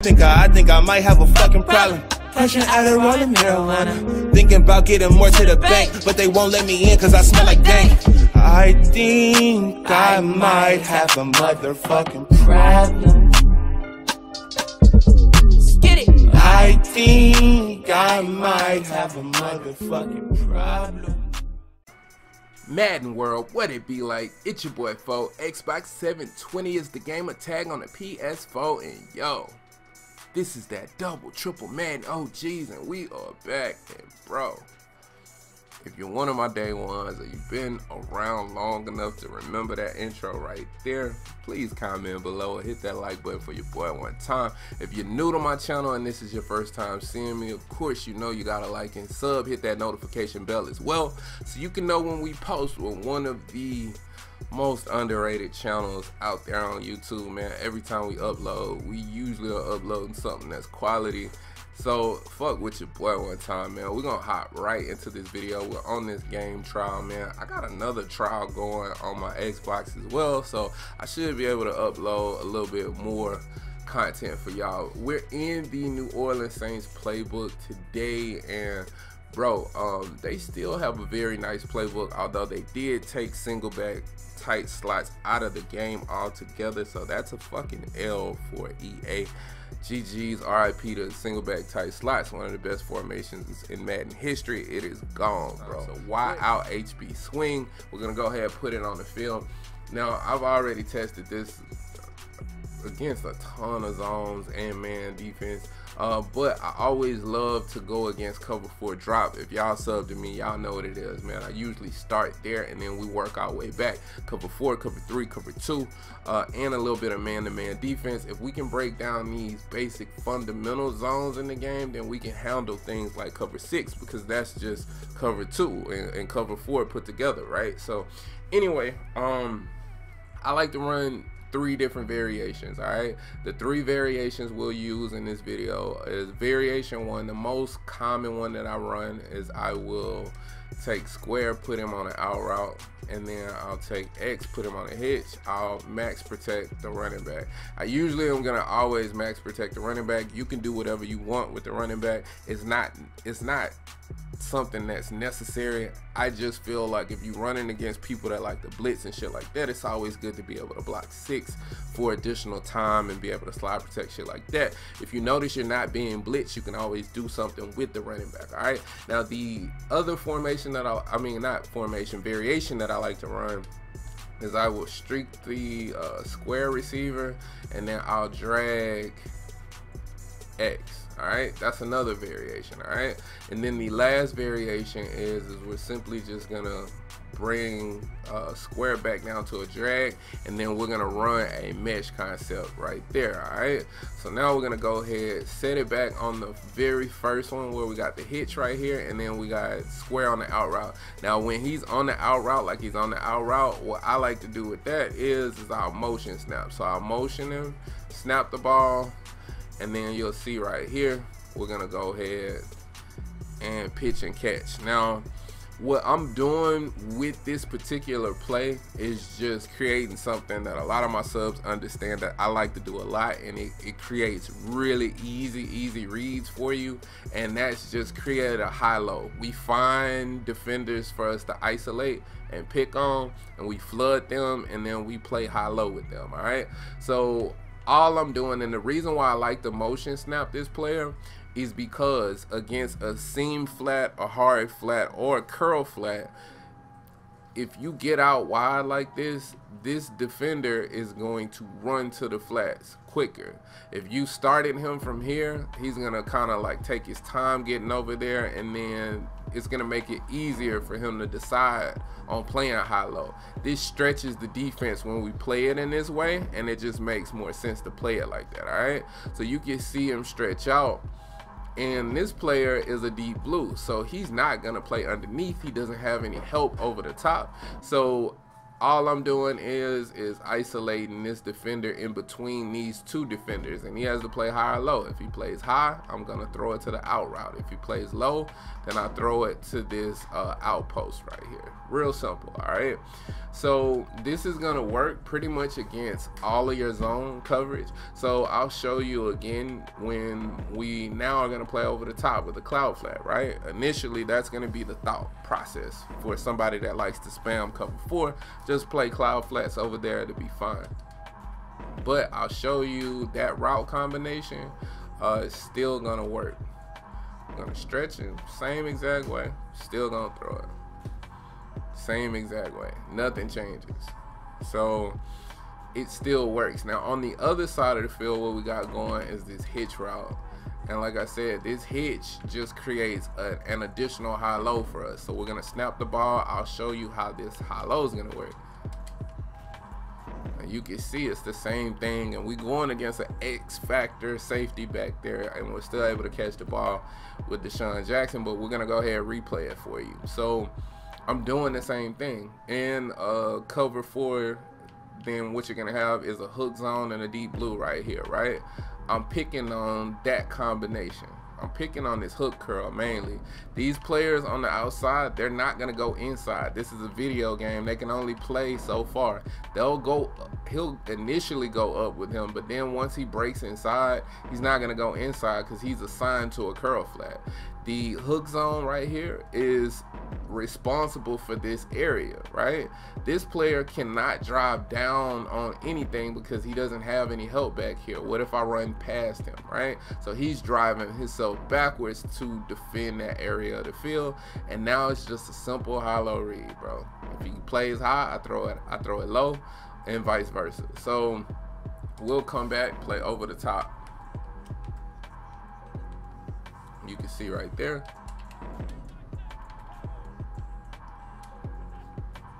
I think I might have a fucking problem. Punching out a rolling marijuana. Thinking about getting more to the bank, but they won't let me in cause I smell like dank. I think I might have a motherfucking problem. Get it. I think I might have a motherfucking problem. Madden World, what it be like? It's your boy Fo. Xbox 720 is the gamer tag on the PS4, and yo, this is that double, triple Madden OGs, and we are back. And bro, if you're one of my day ones or you've been around long enough to remember that intro right there, please comment below or hit that like button for your boy one time. If you're new to my channel and this is your first time seeing me, of course you know you gotta like and sub, hit that notification bell as well so you can know when we post. With one of the most underrated channels out there on YouTube, man. Every time we upload, we usually are uploading something that's quality. So fuck with your boy one time, man. We're gonna hop right into this video. We're on this game trial, man. I got another trial going on my Xbox as well, so I should be able to upload a little bit more content for y'all. We're in the New Orleans Saints playbook today, and bro, they still have a very nice playbook, although they did take single back tight slots out of the game altogether, so that's a fucking L for EA. GG's, RIP to single back tight slots, one of the best formations in Madden history. It is gone, bro. So why out HB swing? We're gonna go ahead and put it on the field. Now, I've already tested this against a ton of zones and man defense, but I always love to go against cover 4 drop. If y'all sub to me, y'all know what it is, man. I usually start there and then we work our way back. Cover 4, cover 3, cover 2, and a little bit of man-to-man defense. If we can break down these basic fundamental zones in the game, then we can handle things like cover 6, because that's just cover 2 and cover 4 put together, right? So anyway, I like to run 3 different variations. All right, the 3 variations we'll use in this video is variation 1. The most common one that I run is I will take square, put him on an out route, and then I'll take X, put him on a hitch. I'll max protect the running back. I usually am gonna always max protect the running back. You can do whatever you want with the running back. It's not something that's necessary. I just feel like if you're running against people that like to blitz and shit like that, it's always good to be able to block 6 for additional time and be able to slide protect, shit like that. If you notice you're not being blitzed, you can always do something with the running back. All right, now the other formation that variation that I like to run is I will streak the square receiver and then I'll drag X. All right, that's another variation. All right, and then the last variation is we're simply just gonna bring square back down to a drag, and then we're gonna run a mesh concept right there. All right, so now we're gonna go ahead, set it back on the very first one where we got the hitch right here, and then we got square on the out route. Now when he's on the out route, like he's on the out route, what I like to do with that is I'll motion snap. So I'll motion him, snap the ball, and then you'll see right here we're gonna go ahead and pitch and catch. Now what I'm doing with this particular play is just creating something that a lot of my subs understand that I like to do a lot, and it creates really easy reads for you, and that's just create a high-low. We find defenders for us to isolate and pick on, and we flood them, and then we play high-low with them. All right, so all I'm doing, and the reason why I like to motion snap this player is because against a seam flat, a hard flat, or a curl flat, if you get out wide like this defender is going to run to the flats quicker. If you started him from here, he's gonna kind of like take his time getting over there, and then it's gonna make it easier for him to decide on playing high-low. This stretches the defense when we play it in this way, and it just makes more sense to play it like that. All right, so you can see him stretch out, and this player is a deep blue, so he's not gonna play underneath. He doesn't have any help over the top, so all I'm doing is isolating this defender in between these two defenders, and he has to play high or low. If he plays high, I'm gonna throw it to the out route. If he plays low, then I throw it to this outpost right here. Real simple. All right, so this is gonna work pretty much against all of your zone coverage. So I'll show you again when we now are gonna play over the top with the cloud flat. Right, initially that's gonna be the thought process for somebody that likes to spam cover 4. Just play cloud flats over there to be fine. But I'll show you that route combination is still gonna work. I'm gonna stretch it same exact way, still gonna throw it same exact way, nothing changes. So it still works. Now on the other side of the field, what we got going is this hitch route. And like I said, this hitch just creates an additional high-low for us. So we're gonna snap the ball. I'll show you how this high-low is gonna work. And you can see it's the same thing, and we going against an X-factor safety back there, and we're still able to catch the ball with Deshaun Jackson, but we're gonna go ahead and replay it for you. So I'm doing the same thing. In cover 4, then what you're gonna have is a hook zone and a deep blue right here, right? I'm picking on that combination. I'm picking on this hook curl mainly. These players on the outside, they're not gonna go inside. This is a video game. They can only play so far. He'll initially go up with him, but then once he breaks inside, he's not gonna go inside because he's assigned to a curl flat. The hook zone right here is responsible for this area, right? This player cannot drive down on anything because he doesn't have any help back here. What if I run past him, right? So he's driving himself backwards to defend that area of the field, and now it's just a simple high-low read, bro. If he plays high, I throw it low, and vice versa. So we'll come back, play over the top. You can see right there.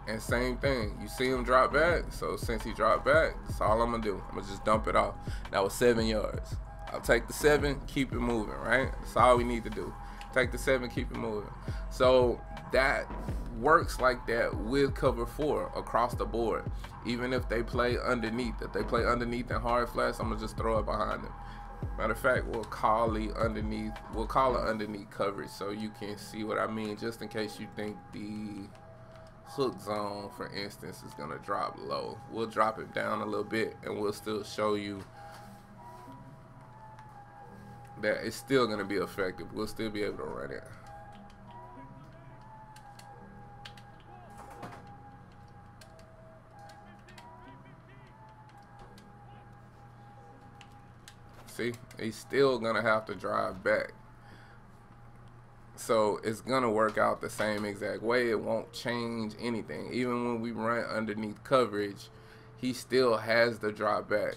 And same thing, you see him drop back. So since he dropped back, that's all I'm gonna do. I'm gonna just dump it off. That was 7 yards. I'll take the 7, keep it moving, right? That's all we need to do. Take the 7, keep it moving. So that works like that with cover 4 across the board. Even if they play underneath, in hard flats, I'm gonna just throw it behind them. Matter of fact, we'll call it underneath coverage so you can see what I mean, just in case you think the hook zone, for instance, is gonna drop low. We'll drop it down a little bit and we'll still show you that it's still gonna be effective. We'll still be able to run it. See, he's still gonna have to drive back. So it's gonna work out the same exact way. It won't change anything. Even when we run underneath coverage, he still has to drop back.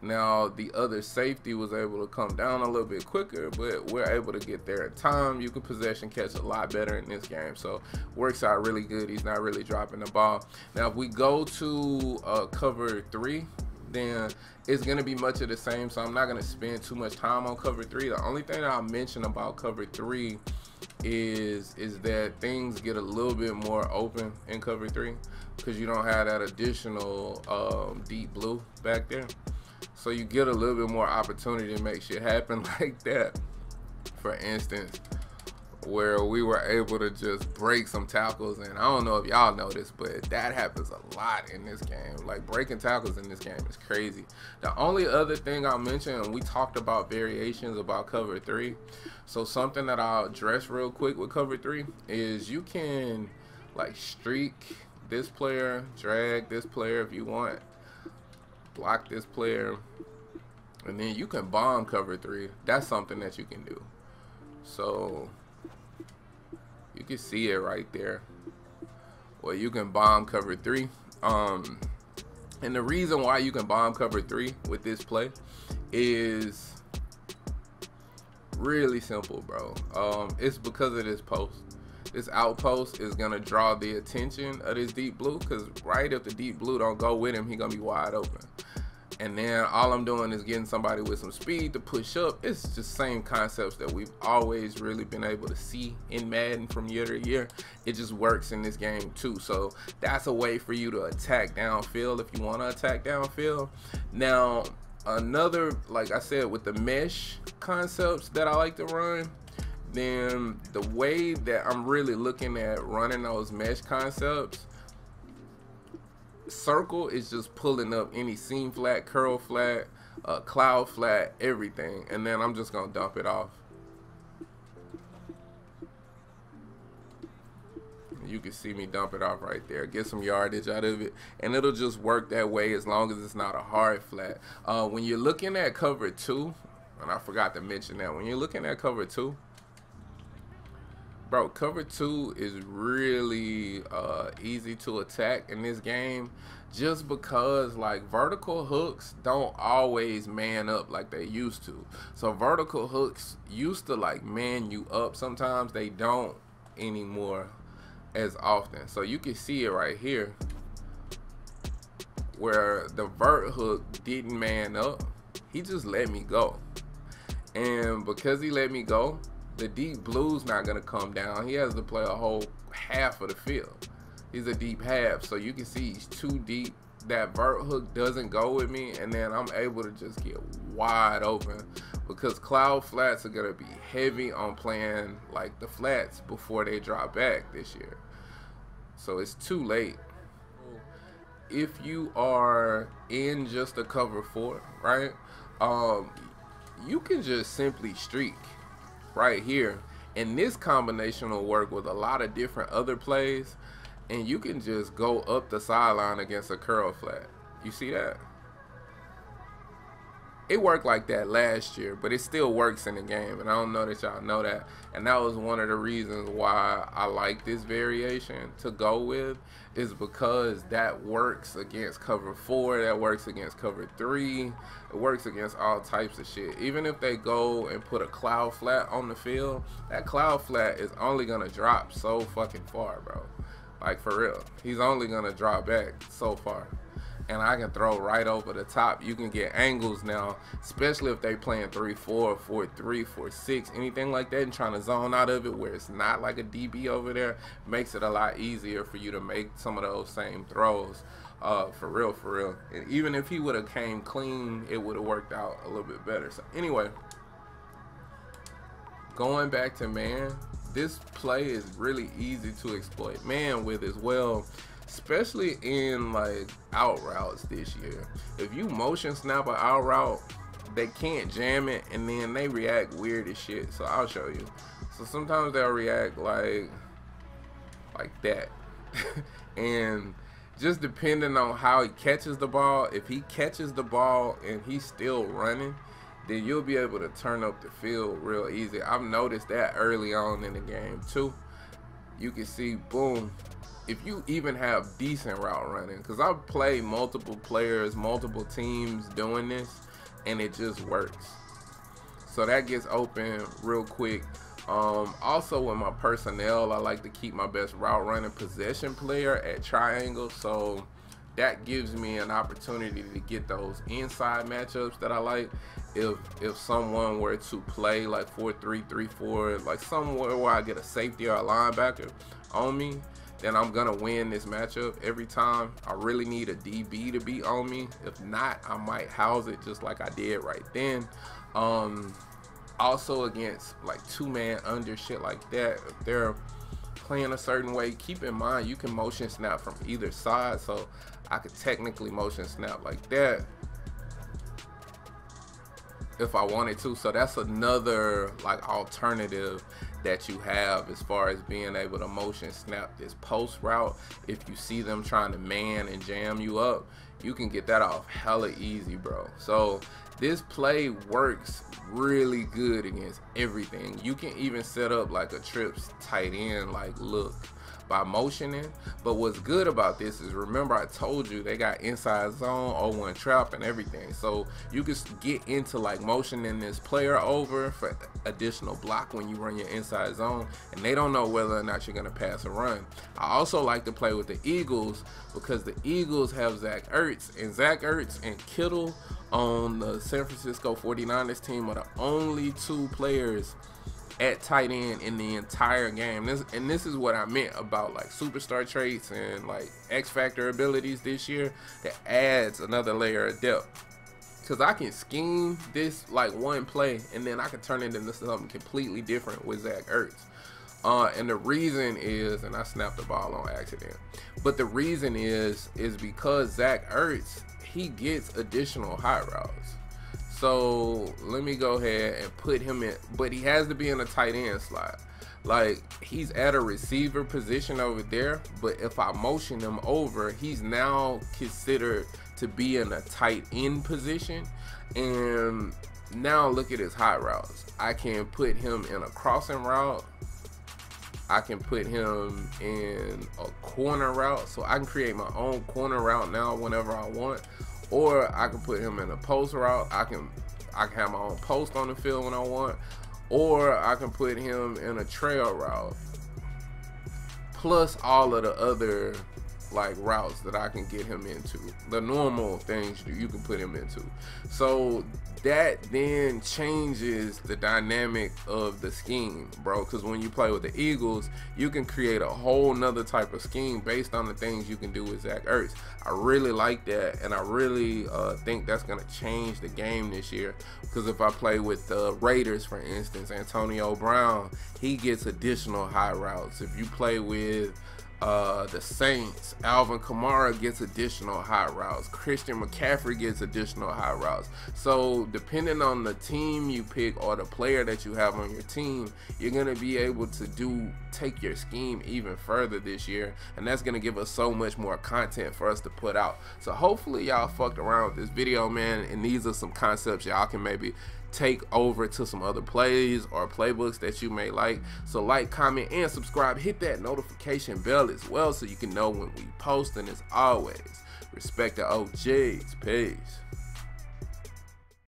Now the other safety was able to come down a little bit quicker, but we're able to get there in time. You can possession catch a lot better in this game, so works out really good. He's not really dropping the ball. Now if we go to cover 3, then it's going to be much of the same, so I'm not going to spend too much time on cover 3. The only thing that I'll mention about cover 3 is that things get a little bit more open in cover 3 because you don't have that additional deep blue back there, so you get a little bit more opportunity to make shit happen like that. For instance, where we were able to just break some tackles, and I don't know if y'all know this, but that happens a lot in this game. Like, breaking tackles in this game is crazy. The only other thing I'll mention, and we talked about variations about cover 3, so something that I'll address real quick with cover 3 is you can like streak this player, drag this player if you want, block this player, and then you can bomb cover 3. That's something that you can do. So you can see it right there. Well, you can bomb cover 3. And the reason why you can bomb cover 3 with this play is really simple, bro. It's because of this post. This outpost is gonna draw the attention of this deep blue, because right if the deep blue don't go with him, he gonna be wide open. and then all I'm doing is getting somebody with some speed to push up. It's just same concepts that we've always really been able to see in Madden from year to year. It just works in this game too. So that's a way for you to attack downfield if you want to attack downfield. Now another, like I said, with the mesh concepts that I like to run, then the way that I'm really looking at running those mesh concepts, circle is just pulling up any seam flat, curl flat, cloud flat, everything, and then I'm just gonna dump it off. You can see me dump it off right there, get some yardage out of it, and it'll just work that way as long as it's not a hard flat. When you're looking at cover 2, and I forgot to mention that, when you're looking at cover 2, bro, cover 2 is really easy to attack in this game, just because like vertical hooks don't always man up like they used to. So vertical hooks used to like man you up. Sometimes they don't anymore as often. So you can see it right here where the vert hook didn't man up. He just let me go, and because he let me go, the deep blue's not gonna come down. He has to play a whole half of the field. He's a deep half, so you can see he's too deep. That vert hook doesn't go with me, and then I'm able to just get wide open, because cloud flats are gonna be heavy on playing like the flats before they drop back this year. So it's too late. If you are in just a cover 4, right, you can just simply streak right here, and this combination will work with a lot of different other plays, and you can just go up the sideline against a curl flat. You see that? It worked like that last year, but it still works in the game, and I don't know that y'all know that. And that was one of the reasons why I like this variation to go with, is because that works against cover 4, that works against cover 3, it works against all types of shit. Even if they go and put a cloud flat on the field, that cloud flat is only gonna drop so fucking far, bro. Like, for real, he's only gonna drop back so far. And I can throw right over the top. You can get angles now, especially if they playing 3-4, 4-3, 4-6, anything like that, and trying to zone out of it where it's not like a DB over there. Makes it a lot easier for you to make some of those same throws. For real, for real. And even if he would have came clean, it would have worked out a little bit better. So anyway, going back to man, this play is really easy to exploit man with as well, especially in like out routes this year. If you motion snap an out route, they can't jam it, and then they react weird as shit. So I'll show you. So sometimes they'll react like that. And just depending on how he catches the ball, if he catches the ball and he's still running, then you'll be able to turn up the field real easy. I've noticed that early on in the game too. You can see, boom, if you even have decent route running, because I've played multiple players, multiple teams doing this, and it just works. So that gets open real quick. Also with my personnel, I like to keep my best route running possession player at triangle, so that gives me an opportunity to get those inside matchups that I like. If someone were to play like 4-3, 3-4, like somewhere where I get a safety or a linebacker on me, then I'm gonna win this matchup every time. I really need a DB to be on me. If not, I might house it just like I did right then. Also against like 2-man under shit like that, if they're playing a certain way, keep in mind you can motion snap from either side, so I could technically motion snap like that if I wanted to. So that's another like alternative that you have as far as being able to motion snap this post route. If you see them trying to man and jam you up, you can get that off hella easy, bro. So this play works really good against everything. You can even set up like a trips tight end like look. by motioning. But what's good about this is, remember I told you they got inside zone, 0-1 trap and everything, so you can get into like motioning this player over for additional block when you run your inside zone, and they don't know whether or not you're gonna pass or run. I also like to play with the Eagles because the Eagles have Zach Ertz, and Zach Ertz and Kittle on the San Francisco 49ers team are the only two players at tight end in the entire game. This is what I meant about like superstar traits and like X factor abilities this year, that adds another layer of depth. Because I can scheme this like one play and then I can turn it into something completely different with Zach Ertz. And the reason is, and I snapped the ball on accident, but the reason is because Zach Ertz, he gets additional hot routes. So let me go ahead and put him in, but he has to be in a tight end slot. Like, he's at a receiver position over there, but if I motion him over, he's now considered to be in a tight end position. And now look at his hot routes. I can put him in a crossing route. I can put him in a corner route, so I can create my own corner route now whenever I want. Or I can put him in a post route. I can have my own post on the field when I want. Or I can put him in a trail route. Plus all of the other like routes that I can get him into. The normal things you can put him into. So that then changes the dynamic of the scheme, bro. Because when you play with the Eagles, you can create a whole nother type of scheme based on the things you can do with Zach Ertz. I really like that, and I really think that's going to change the game this year. Because if I play with the Raiders, for instance, Antonio Brown, he gets additional high routes. If you play with the Saints, Alvin Kamara gets additional high routes. Christian McCaffrey gets additional high routes. So depending on the team you pick or the player that you have on your team, you're going to be able to take your scheme even further this year, and that's going to give us so much more content for us to put out. So hopefully y'all fucked around with this video, man, and these are some concepts y'all can maybe take over to some other plays or playbooks that you may like. So like, comment, and subscribe. Hit that notification bell as well so you can know when we post. And as always, respect the OGs. Peace.